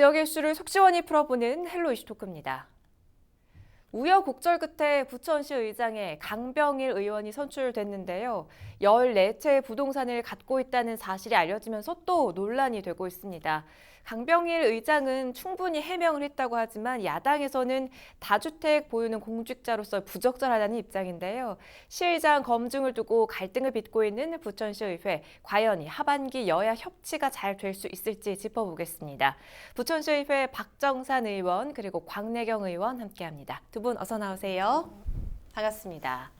지역 이슈를 속 시원히 풀어보는 헬로 이슈 토크입니다. 우여곡절 끝에 부천시 의장에 강병일 의원이 선출됐는데요. 14채의 부동산을 갖고 있다는 사실이 알려지면서 또 논란이 되고 있습니다. 강병일 의장은 충분히 해명을 했다고 하지만 야당에서는 다주택 보유는 공직자로서 부적절하다는 입장인데요. 시의장 검증을 두고 갈등을 빚고 있는 부천시의회, 과연 하반기 여야 협치가 잘 될 수 있을지 짚어보겠습니다. 부천시의회 박정산 의원 그리고 광내경 의원 함께합니다. 두 분 어서 나오세요. 반갑습니다.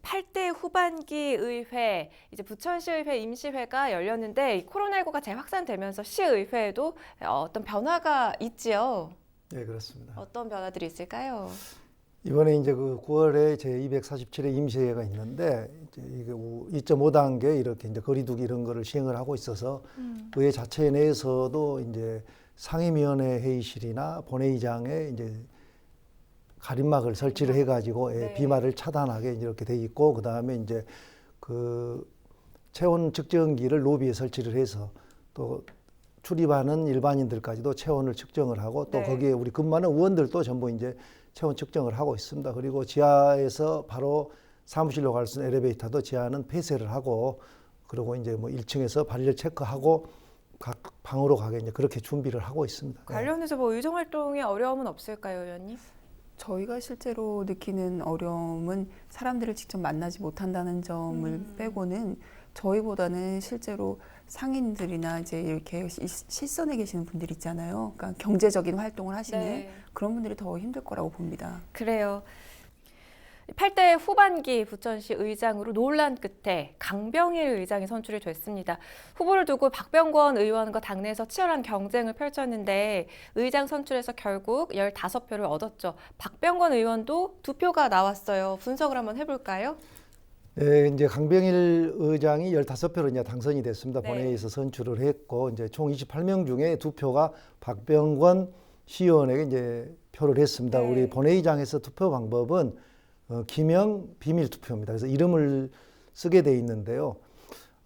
8대 후반기 의회, 이제 부천시의회 임시회가 열렸는데 코로나19가 재확산되면서 시의회에도 어떤 변화가 있지요? 네, 그렇습니다. 어떤 변화들이 있을까요? 이번에 이제 그 9월에 제 247회 임시회가 있는데 이제 이게 2.5단계 이렇게 이제 거리두기 이런 거를 시행을 하고 있어서 의회 자체 내에서도 이제 상임위원회 회의실이나 본회의장에 이제 가림막을 설치를 해가지고 네. 비말을 차단하게 이렇게 돼 있고, 그 다음에 이제 그 체온 측정기를 로비에 설치를 해서 또 출입하는 일반인들까지도 체온을 측정을 하고 또 네. 거기에 우리 근무하는 의원들도 전부 이제 체온 측정을 하고 있습니다. 그리고 지하에서 바로 사무실로 갈 수 있는 엘리베이터도 지하는 폐쇄를 하고, 그리고 이제 뭐 1층에서 발열 체크하고 각 방으로 가게 이제 그렇게 준비를 하고 있습니다. 관련해서 뭐 의정 활동에 어려움은 없을까요, 의원님? 저희가 실제로 느끼는 어려움은 사람들을 직접 만나지 못한다는 점을 빼고는 저희보다는 실제로 상인들이나 이제 이렇게 실선에 계시는 분들 있잖아요. 그러니까 경제적인 활동을 하시는 네. 그런 분들이 더 힘들 거라고 봅니다. 그래요. 8대 후반기 부천시 의장으로 논란 끝에 강병일 의장이 선출이 됐습니다. 후보를 두고 박병권 의원과 당내에서 치열한 경쟁을 펼쳤는데 의장 선출에서 결국 15표를 얻었죠. 박병권 의원도 2표가 나왔어요. 분석을 한번 해볼까요? 네, 이제 강병일 의장이 15표로 이제 당선이 됐습니다. 네. 본회의에서 선출을 했고, 이제 총 28명 중에 2표가 박병권 시의원에게 이제 표를 했습니다. 네. 우리 본회의장에서 투표 방법은 기명 비밀 투표입니다. 그래서 이름을 쓰게 돼 있는데요.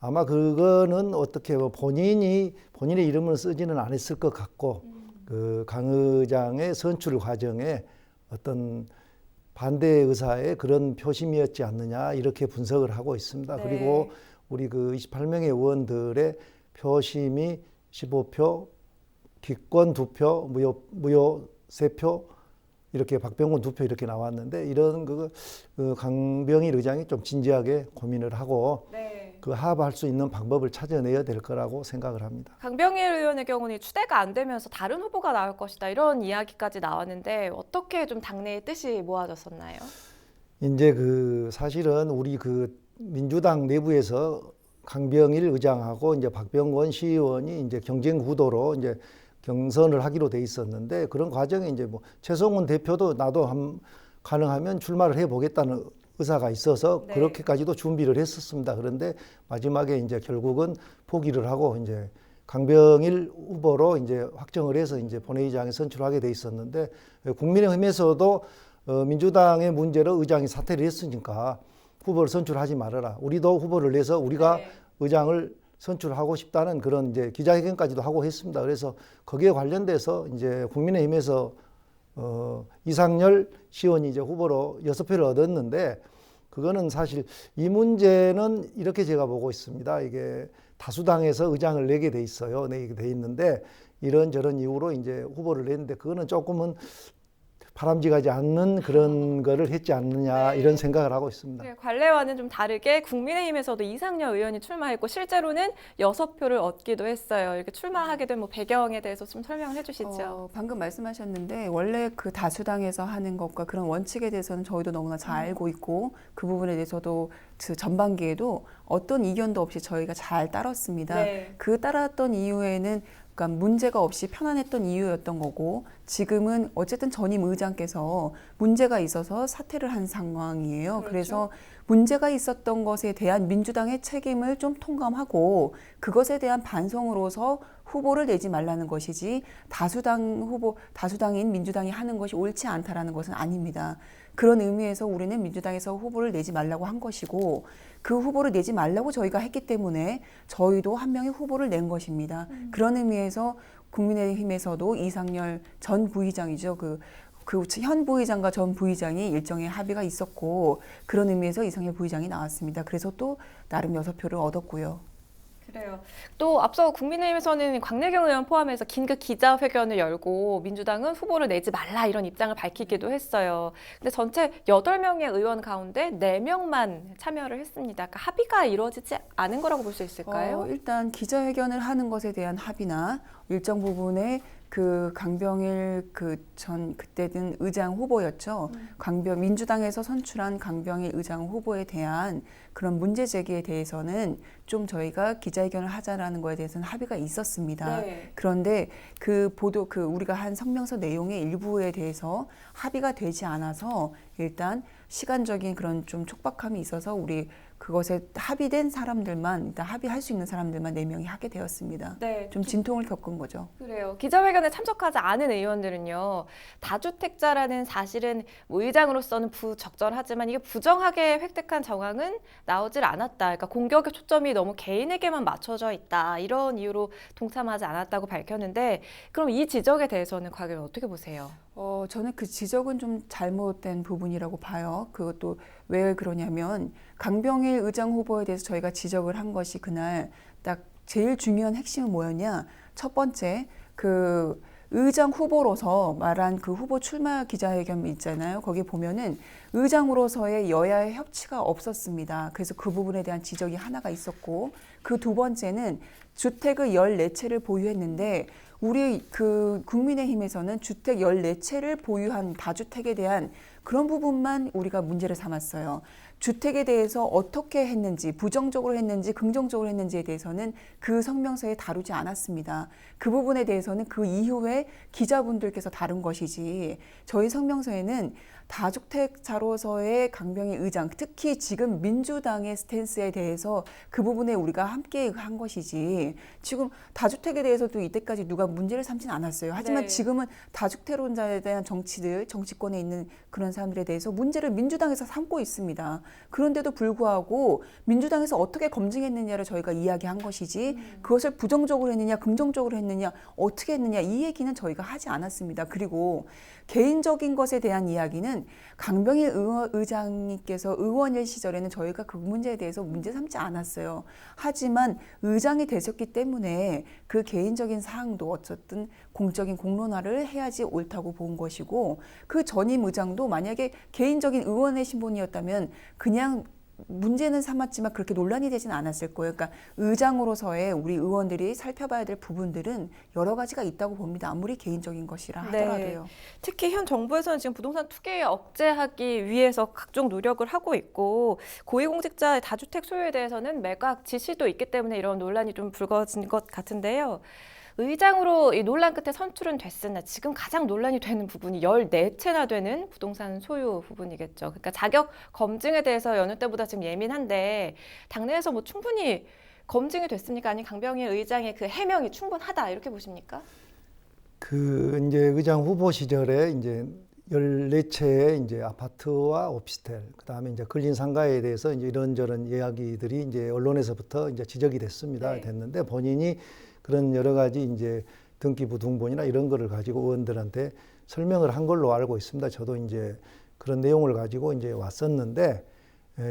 아마 그거는 어떻게 본인의 이름을 쓰지는 않았을 것 같고, 그 강 의장의 선출 과정에 어떤 반대 의사의 그런 표심이었지 않느냐 이렇게 분석을 하고 있습니다. 네. 그리고 우리 그 28명의 의원들의 표심이 15표, 기권 2표, 무효 3표, 이렇게 박병권 2표 이렇게 나왔는데, 이런 그 강병일 의장이 좀 진지하게 고민을 하고 네. 그 합할 수 있는 방법을 찾아내야 될 거라고 생각을 합니다. 강병일 의원의 경우는 추대가 안 되면서 다른 후보가 나올 것이다 이런 이야기까지 나왔는데 어떻게 좀 당내의 뜻이 모아졌었나요? 이제 그 사실은 우리 그 민주당 내부에서 강병일 의장하고 이제 박병권 시의원이 이제 경쟁 구도로 이제 경선을 하기로 돼 있었는데, 그런 과정에 이제 뭐 최성훈 대표도 나도 가능하면 출마를 해보겠다는 의사가 있어서 네. 그렇게까지도 준비를 했었습니다. 그런데 마지막에 이제 결국은 포기를 하고 이제 강병일 후보로 이제 확정을 해서 이제 본회의장에 선출하게 돼 있었는데, 국민의힘에서도 민주당의 문제로 의장이 사퇴를 했으니까 후보를 선출하지 말아라. 우리도 후보를 내서 우리가 네. 의장을 선출하고 싶다는 그런 이제 기자회견까지도 하고 했습니다. 그래서 거기에 관련돼서 이제 국민의힘에서 이상열 시의원이 이제 후보로 6표를 얻었는데, 그거는 사실 이 문제는 이렇게 제가 보고 있습니다. 이게 다수당에서 의장을 내게 돼 있어요. 내게 돼 있는데 이런저런 이유로 이제 후보를 냈는데, 그거는 조금은 바람직하지 않는 그런 거를 했지 않느냐 네. 이런 생각을 하고 있습니다. 네, 관례와는 좀 다르게 국민의힘에서도 이상열 의원이 출마했고 실제로는 6표를 얻기도 했어요. 이렇게 출마하게 된 뭐 배경에 대해서 좀 설명을 해주시죠. 방금 말씀하셨는데 원래 그 다수당에서 하는 것과 그런 원칙에 대해서는 저희도 너무나 잘 알고 있고, 그 부분에 대해서도 그 전반기에도 어떤 이견도 없이 저희가 잘 따랐습니다. 네. 그 따랐던 이유에는 그러니까 문제가 없이 편안했던 이유였던 거고, 지금은 어쨌든 전임 의장께서 문제가 있어서 사퇴를 한 상황이에요. 그렇죠. 그래서 문제가 있었던 것에 대한 민주당의 책임을 좀 통감하고 그것에 대한 반성으로서 후보를 내지 말라는 것이지, 다수당인 민주당이 하는 것이 옳지 않다라는 것은 아닙니다. 그런 의미에서 우리는 민주당에서 후보를 내지 말라고 한 것이고, 그 후보를 내지 말라고 저희가 했기 때문에 저희도 한 명의 후보를 낸 것입니다. 그런 의미에서 국민의힘에서도 이상열 전 부의장이죠. 그 현 부의장과 전 부의장이 일정의 합의가 있었고 그런 의미에서 이상열 부의장이 나왔습니다. 그래서 또 나름 6표를 얻었고요. 그래요. 또 앞서 국민의힘에서는 광내경 의원 포함해서 긴급 기자회견을 열고 민주당은 후보를 내지 말라 이런 입장을 밝히기도 했어요. 근데 전체 8명의 의원 가운데 4명만 참여를 했습니다. 그러니까 합의가 이루어지지 않은 거라고 볼 수 있을까요? 일단 기자회견을 하는 것에 대한 합의나 일정 부분에 그 강병일 그때는 의장 후보였죠. 민주당에서 선출한 강병일 의장 후보에 대한 그런 문제 제기에 대해서는 좀 저희가 기자회견을 하자라는 거에 대해서는 합의가 있었습니다. 네. 그런데 우리가 한 성명서 내용의 일부에 대해서 합의가 되지 않아서 일단 시간적인 그런 좀 촉박함이 있어서 우리 그것에 합의된 사람들만, 일단 합의할 수 있는 사람들만 4명이 하게 되었습니다. 네. 좀 진통을 겪은 거죠. 그래요. 기자회견에 참석하지 않은 의원들은요, 다주택자라는 사실은 뭐 의장으로서는 부적절하지만 이게 부정하게 획득한 정황은 나오질 않았다. 그러니까 공격의 초점이 너무 개인에게만 맞춰져 있다. 이런 이유로 동참하지 않았다고 밝혔는데, 그럼 이 지적에 대해서는 과연 어떻게 보세요? 저는 그 지적은 좀 잘못된 부분이라고 봐요. 그것도 왜 그러냐면 강병일 의장 후보에 대해서 저희가 지적을 한 것이 그날 딱 제일 중요한 핵심은 뭐였냐? 첫 번째, 그 의장 후보로서 말한 그 후보 출마 기자회견 있잖아요. 거기 보면은 의장으로서의 여야의 협치가 없었습니다. 그래서 그 부분에 대한 지적이 하나가 있었고, 그 두 번째는 주택을 14채를 보유했는데 우리 그 국민의힘에서는 주택 14채를 보유한 다주택에 대한 그런 부분만 우리가 문제를 삼았어요. 주택에 대해서 어떻게 했는지, 부정적으로 했는지, 긍정적으로 했는지에 대해서는 그 성명서에 다루지 않았습니다. 그 부분에 대해서는 그 이후에 기자분들께서 다룬 것이지, 저희 성명서에는 다주택자로서의 강병일 의장, 특히 지금 민주당의 스탠스에 대해서 그 부분에 우리가 함께 한 것이지, 지금 다주택에 대해서도 이때까지 누가 문제를 삼진 않았어요. 하지만 네. 지금은 다주택론자에 대한 정치권에 있는 그런 사람들에 대해서 문제를 민주당에서 삼고 있습니다. 그런데도 불구하고 민주당에서 어떻게 검증했느냐를 저희가 이야기한 것이지, 그것을 부정적으로 했느냐 긍정적으로 했느냐 어떻게 했느냐 이 얘기는 저희가 하지 않았습니다. 그리고 개인적인 것에 대한 이야기는 강병일 의장님께서 의원일 시절에는 저희가 그 문제에 대해서 문제 삼지 않았어요. 하지만 의장이 되셨기 때문에 그 개인적인 사항도 어쨌든 공적인 공론화를 해야지 옳다고 본 것이고, 그 전임 의장도 만약에 개인적인 의원의 신분이었다면 그냥 문제는 삼았지만 그렇게 논란이 되지는 않았을 거예요. 그러니까 의장으로서의 우리 의원들이 살펴봐야 될 부분들은 여러 가지가 있다고 봅니다. 아무리 개인적인 것이라 하더라도요. 네. 특히 현 정부에서는 지금 부동산 투기 억제하기 위해서 각종 노력을 하고 있고, 고위공직자의 다주택 소유에 대해서는 매각 지시도 있기 때문에 이런 논란이 좀 불거진 것 같은데요. 의장으로 이 논란 끝에 선출은 됐으나 지금 가장 논란이 되는 부분이 14채나 되는 부동산 소유 부분이겠죠. 그러니까 자격 검증에 대해서 여느 때보다 지금 예민한데, 당내에서 뭐 충분히 검증이 됐습니까? 아니면 강병일 의장의 그 해명이 충분하다 이렇게 보십니까? 그 이제 의장 후보 시절에 이제 14채의 이제 아파트와 오피스텔, 그다음에 이제 근린 상가에 대해서 이제 이런저런 이야기들이 이제 언론에서부터 이제 지적이 됐습니다. 네. 됐는데 본인이 그런 여러 가지 이제 등기부 등본이나 이런 거를 가지고 의원들한테 설명을 한 걸로 알고 있습니다. 저도 이제 그런 내용을 가지고 이제 왔었는데,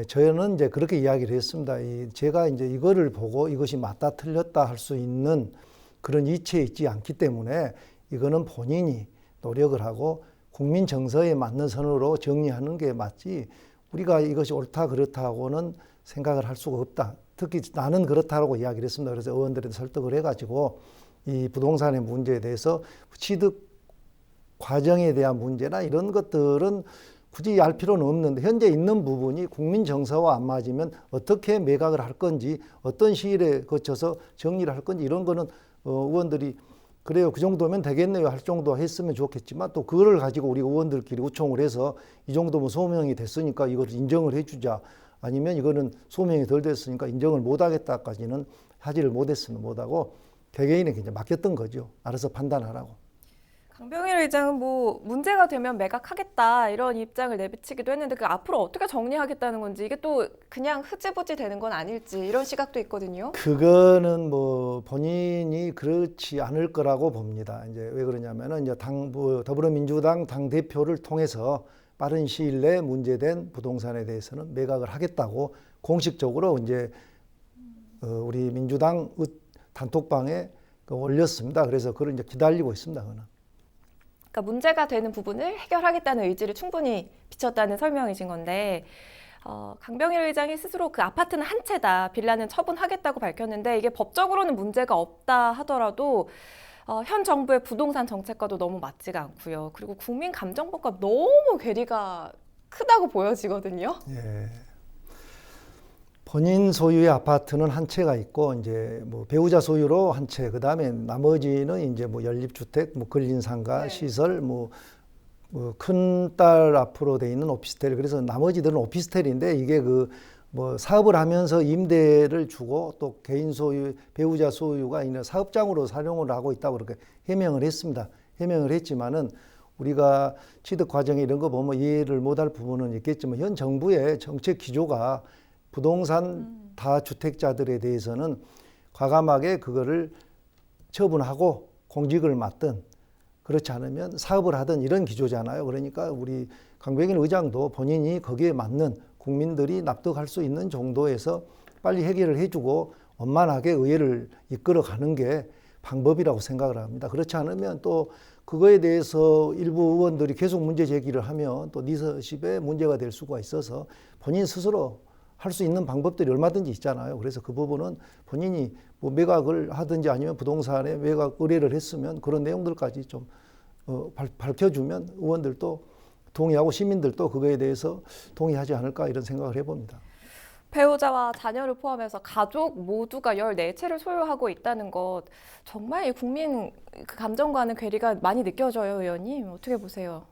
저희는 이제 그렇게 이야기를 했습니다. 제가 이제 이거를 보고 이것이 맞다 틀렸다 할 수 있는 그런 이치에 있지 않기 때문에 이거는 본인이 노력을 하고 국민 정서에 맞는 선으로 정리하는 게 맞지, 우리가 이것이 옳다 그렇다고는 생각을 할 수가 없다. 특히 나는 그렇다고 이야기를 했습니다. 그래서 의원들한테 설득을 해가지고 이 부동산의 문제에 대해서 취득 과정에 대한 문제나 이런 것들은 굳이 알 필요는 없는데, 현재 있는 부분이 국민 정서와 안 맞으면 어떻게 매각을 할 건지, 어떤 시일에 거쳐서 정리를 할 건지, 이런 거는 의원들이 그래요, 그 정도면 되겠네요 할 정도 했으면 좋겠지만, 또 그거를 가지고 우리 의원들끼리 의총을 해서 이 정도면 소명이 됐으니까 이걸 인정을 해주자, 아니면 이거는 소명이 덜 됐으니까 인정을 못하겠다까지는 하지를 못했으면 못하고 개개인에게 이제 맡겼던 거죠. 알아서 판단하라고. 강병일 의장은 뭐 문제가 되면 매각하겠다 이런 입장을 내비치기도 했는데 그 앞으로 어떻게 정리하겠다는 건지 이게 또 그냥 흐지부지 되는 건 아닐지 이런 시각도 있거든요. 그거는 뭐 본인이 그렇지 않을 거라고 봅니다. 이제 왜 그러냐면은 이제 더불어민주당 당 대표를 통해서 빠른 시일 내에 문제된 부동산에 대해서는 매각을 하겠다고 공식적으로 이제 우리 민주당 단톡방에 올렸습니다. 그래서 그걸 이제 기다리고 있습니다. 그거는. 그러니까 문제가 되는 부분을 해결하겠다는 의지를 충분히 비쳤다는 설명이신 건데 강병일 의장이 스스로 그 아파트는 한 채다, 빌라는 처분하겠다고 밝혔는데 이게 법적으로는 문제가 없다 하더라도 현 정부의 부동산 정책과도 너무 맞지가 않고요. 그리고 국민 감정법과 너무 괴리가 크다고 보여지거든요. 예. 본인 소유의 아파트는 한 채가 있고 이제 뭐 배우자 소유로 한 채, 그다음에 나머지는 이제 뭐 연립주택, 뭐 근린상가, 네. 시설, 뭐 큰딸 앞으로 돼 있는 오피스텔. 그래서 나머지들은 오피스텔인데 이게 그 뭐 사업을 하면서 임대를 주고 또 개인 소유, 배우자 소유가 있는 사업장으로 사용을 하고 있다고 그렇게 해명을 했습니다. 해명을 했지만은 우리가 취득 과정에 이런 거 보면 이해를 못할 부분은 있겠지만 현 정부의 정책 기조가 부동산 다주택자들에 대해서는 과감하게 그거를 처분하고 공직을 맡든 그렇지 않으면 사업을 하든 이런 기조잖아요. 그러니까 우리 강병일 의장도 본인이 거기에 맞는 국민들이 납득할 수 있는 정도에서 빨리 해결을 해주고 원만하게 의회를 이끌어가는 게 방법이라고 생각을 합니다. 그렇지 않으면 또 그거에 대해서 일부 의원들이 계속 문제 제기를 하면 또 리더십에 문제가 될 수가 있어서 본인 스스로 할 수 있는 방법들이 얼마든지 있잖아요. 그래서 그 부분은 본인이 뭐 매각을 하든지 아니면 부동산에 매각 의뢰를 했으면 그런 내용들까지 좀 밝혀주면 의원들도 동의하고 시민들도 그거에 대해서 동의하지 않을까 이런 생각을 해봅니다. 배우자와 자녀를 포함해서 가족 모두가 14채를 소유하고 있다는 것 정말 이 국민 그 감정과는 괴리가 많이 느껴져요, 의원님. 어떻게 보세요?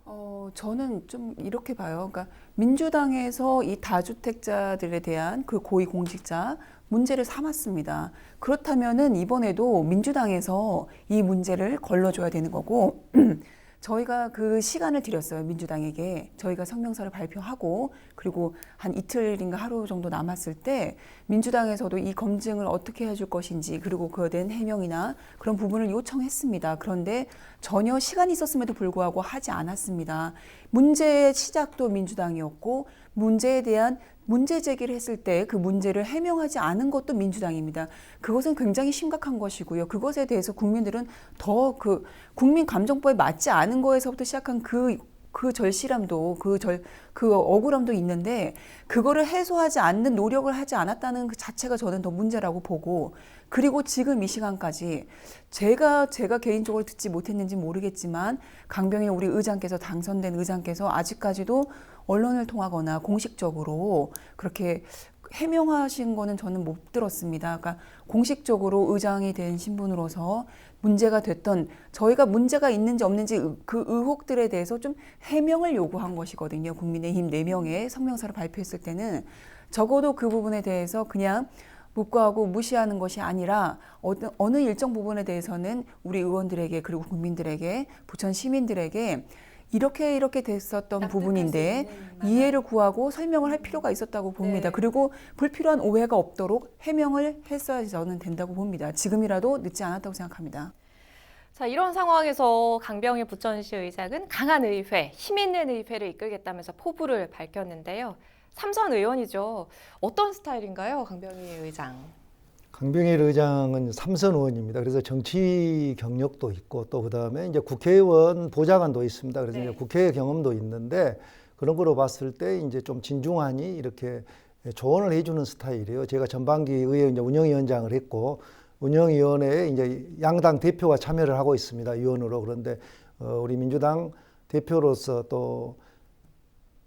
저는 좀 이렇게 봐요. 그러니까 민주당에서 이 다주택자들에 대한 그 고위공직자 문제를 삼았습니다. 그렇다면은 이번에도 민주당에서 이 문제를 걸러줘야 되는 거고 저희가 그 시간을 드렸어요. 민주당에게. 저희가 성명서를 발표하고 그리고 한 이틀인가 하루 정도 남았을 때 민주당에서도 이 검증을 어떻게 해줄 것인지 그리고 그에 대한 해명이나 그런 부분을 요청했습니다. 그런데 전혀 시간이 있었음에도 불구하고 하지 않았습니다. 문제의 시작도 민주당이었고 문제에 대한 문제 제기를 했을 때 그 문제를 해명하지 않은 것도 민주당입니다. 그것은 굉장히 심각한 것이고요. 그것에 대해서 국민들은 더 그 국민 감정법에 맞지 않은 거에서부터 시작한 그 절실함도 그 억울함도 있는데 그거를 해소하지 않는 노력을 하지 않았다는 그 자체가 저는 더 문제라고 보고 그리고 지금 이 시간까지 제가 개인적으로 듣지 못했는지 모르겠지만 강병일 우리 의장께서 당선된 의장께서 아직까지도 언론을 통하거나 공식적으로 그렇게 해명하신 거는 저는 못 들었습니다. 그러니까 공식적으로 의장이 된 신분으로서 문제가 됐던 저희가 문제가 있는지 없는지 그 의혹들에 대해서 좀 해명을 요구한 것이거든요. 국민의힘 4명의 성명서를 발표했을 때는 적어도 그 부분에 대해서 그냥 묵과하고 무시하는 것이 아니라 어느 일정 부분에 대해서는 우리 의원들에게 그리고 국민들에게 부천 시민들에게 이렇게 됐었던 부분인데 이해를 구하고 설명을 할 필요가 있었다고 봅니다. 네. 그리고 불필요한 오해가 없도록 해명을 했어야 저는 된다고 봅니다. 지금이라도 늦지 않았다고 생각합니다. 자, 이런 상황에서 강병일 부천시 의장은 강한 의회, 힘 있는 의회를 이끌겠다면서 포부를 밝혔는데요. 삼선 의원이죠. 어떤 스타일인가요, 강병일 의장? 강병일 의장은 삼선 의원입니다. 그래서 정치 경력도 있고 또 그다음에 이제 국회의원 보좌관도 있습니다. 그래서 네. 이제 국회 경험도 있는데 그런 거로 봤을 때 이제 좀 진중하니 이렇게 조언을 해주는 스타일이에요. 제가 전반기 의회 이제 운영위원장을 했고 운영위원회에 이제 양당 대표가 참여를 하고 있습니다. 위원으로. 그런데 우리 민주당 대표로서 또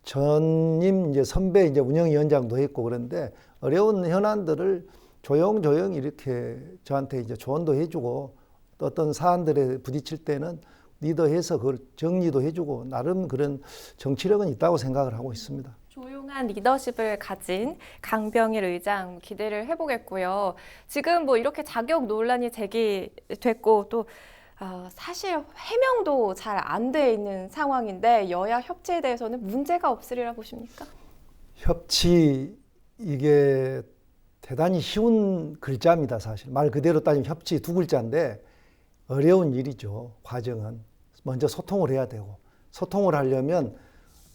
전임 이제 선배 이제 운영위원장도 했고 그런데 어려운 현안들을 조용조용 이렇게 저한테 이제 조언도 해주고 또 어떤 사안들에 부딪힐 때는 리더해서 그걸 정리도 해주고 나름 그런 정치력은 있다고 생각을 하고 있습니다. 조용한 리더십을 가진 강병일 의장 기대를 해보겠고요. 지금 뭐 이렇게 자격 논란이 제기됐고 또 사실 해명도 잘 안 돼 있는 상황인데 여야 협치에 대해서는 문제가 없으리라 보십니까? 협치 이게 대단히 쉬운 글자입니다. 사실 말 그대로 따지면 협치 두 글자인데 어려운 일이죠. 과정은 먼저 소통을 해야 되고 소통을 하려면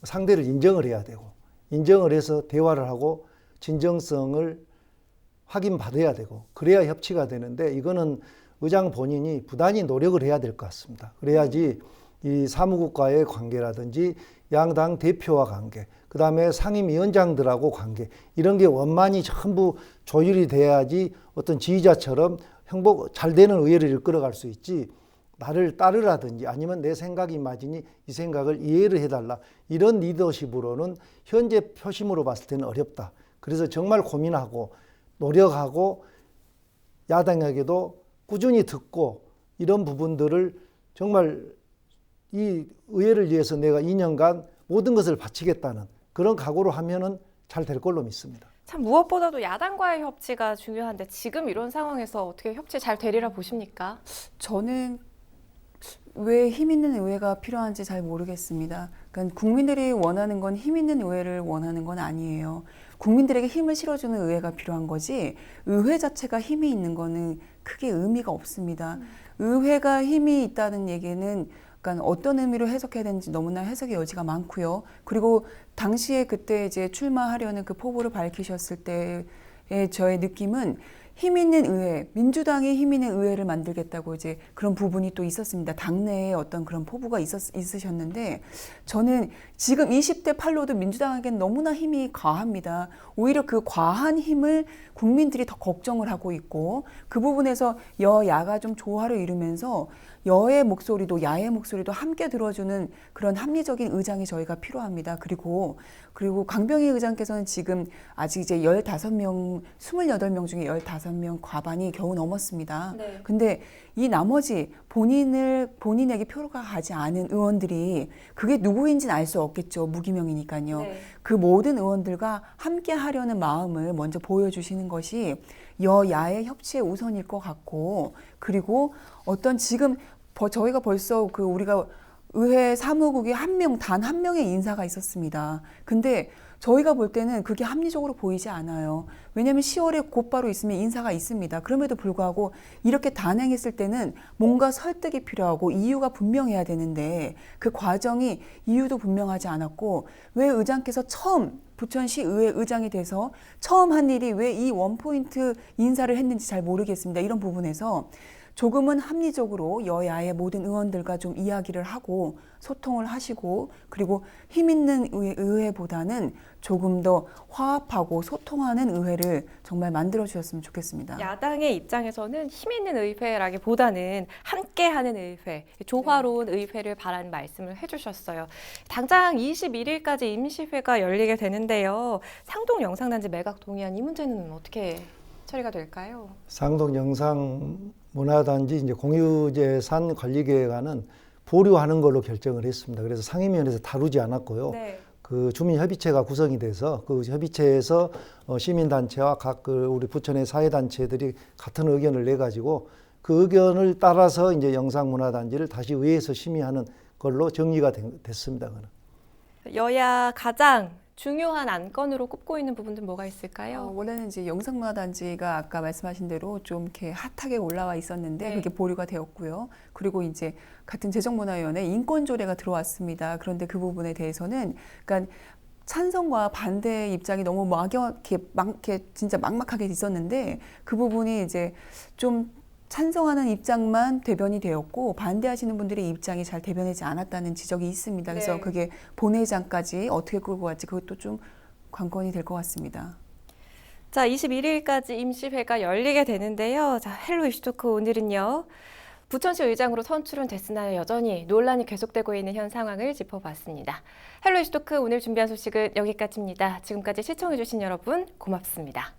상대를 인정을 해야 되고 인정을 해서 대화를 하고 진정성을 확인받아야 되고 그래야 협치가 되는데 이거는 의장 본인이 부단히 노력을 해야 될 것 같습니다. 그래야지 이 사무국과의 관계라든지 양당 대표와 관계, 그 다음에 상임위원장들하고 관계 이런 게 원만히 전부 조율이 돼야지 어떤 지휘자처럼 잘 되는 의회를 이끌어갈 수 있지 나를 따르라든지 아니면 내 생각이 맞으니 이 생각을 이해를 해달라 이런 리더십으로는 현재 표심으로 봤을 때는 어렵다. 그래서 정말 고민하고 노력하고 야당에게도 꾸준히 듣고 이런 부분들을 정말 이 의회를 위해서 내가 2년간 모든 것을 바치겠다는 그런 각오로 하면은 잘 될 걸로 믿습니다. 참 무엇보다도 야당과의 협치가 중요한데 지금 이런 상황에서 어떻게 협치 잘 되리라 보십니까? 저는 왜 힘 있는 의회가 필요한지 잘 모르겠습니다. 그러니까 국민들이 원하는 건 힘 있는 의회를 원하는 건 아니에요. 국민들에게 힘을 실어주는 의회가 필요한 거지 의회 자체가 힘이 있는 거는 크게 의미가 없습니다. 의회가 힘이 있다는 얘기는 그러니까 어떤 의미로 해석해야 되는지 너무나 해석의 여지가 많고요. 그리고 당시에 그때 이제 출마하려는 그 포부를 밝히셨을 때의 저의 느낌은 힘 있는 의회, 민주당이 힘 있는 의회를 만들겠다고 이제 그런 부분이 또 있었습니다. 당내에 어떤 그런 포부가 있으셨는데 저는 지금 20대 8로도 민주당에겐 너무나 힘이 과합니다. 오히려 그 과한 힘을 국민들이 더 걱정을 하고 있고 그 부분에서 여야가 좀 조화를 이루면서 여의 목소리도 야의 목소리도 함께 들어주는 그런 합리적인 의장이 저희가 필요합니다. 그리고 강병희 의장께서는 지금 아직 이제 15명, 28명 중에 15명 과반이 겨우 넘었습니다. 네. 근데 이 나머지 본인에게 표가 가지 않은 의원들이 그게 누구인지는 알 수 없겠죠. 무기명이니까요. 네. 그 모든 의원들과 함께 하려는 마음을 먼저 보여주시는 것이 여야의 협치의 우선일 것 같고 그리고 어떤 지금 저희가 벌써 우리가 의회 사무국이 단 한 명의 인사가 있었습니다. 근데 저희가 볼 때는 그게 합리적으로 보이지 않아요. 왜냐하면 10월에 곧바로 있으면 인사가 있습니다. 그럼에도 불구하고 이렇게 단행했을 때는 뭔가 설득이 필요하고 이유가 분명해야 되는데 그 과정이 이유도 분명하지 않았고 왜 의장께서 처음 부천시 의회 의장이 돼서 처음 한 일이 왜 이 원포인트 인사를 했는지 잘 모르겠습니다. 이런 부분에서 조금은 합리적으로 여야의 모든 의원들과 좀 이야기를 하고 소통을 하시고 그리고 힘 있는 의회보다는 조금 더 화합하고 소통하는 의회를 정말 만들어 주셨으면 좋겠습니다. 야당의 입장에서는 힘 있는 의회라기보다는 함께하는 의회, 조화로운 의회를 바라는 말씀을 해주셨어요. 당장 21일까지 임시회가 열리게 되는데요. 상동 영상단지 매각 동의안 이 문제는 어떻게 처리가 될까요? 상동 영상 문화단지 이제 공유재산 관리계획안은 보류하는 걸로 결정을 했습니다. 그래서 상임위원회에서 다루지 않았고요. 네. 그 주민협의체가 구성이 돼서 그 협의체에서 시민단체와 각 우리 부천의 사회단체들이 같은 의견을 내 가지고 그 의견을 따라서 이제 영상문화단지를 다시 의회에서 심의하는 걸로 정리가 됐습니다. 그는. 여야 가장 중요한 안건으로 꼽고 있는 부분들 뭐가 있을까요? 원래는 이제 영상문화단지가 아까 말씀하신 대로 좀 이렇게 핫하게 올라와 있었는데 네. 그게 보류가 되었고요. 그리고 이제 같은 재정문화위원회 인권조례가 들어왔습니다. 그런데 그 부분에 대해서는 그러니까 찬성과 반대 입장이 너무 이렇게 진짜 막막하게 있었는데 그 부분이 이제 좀 찬성하는 입장만 대변이 되었고 반대하시는 분들의 입장이 잘 대변하지 않았다는 지적이 있습니다. 그래서 네. 그게 본회의장까지 어떻게 끌고 갈지 그것도 좀 관건이 될 것 같습니다. 자, 21일까지 임시회가 열리게 되는데요. 자, 헬로 이슈토크 오늘은요. 부천시 의장으로 선출은 됐으나 여전히 논란이 계속되고 있는 현 상황을 짚어봤습니다. 헬로 이슈토크 오늘 준비한 소식은 여기까지입니다. 지금까지 시청해주신 여러분 고맙습니다.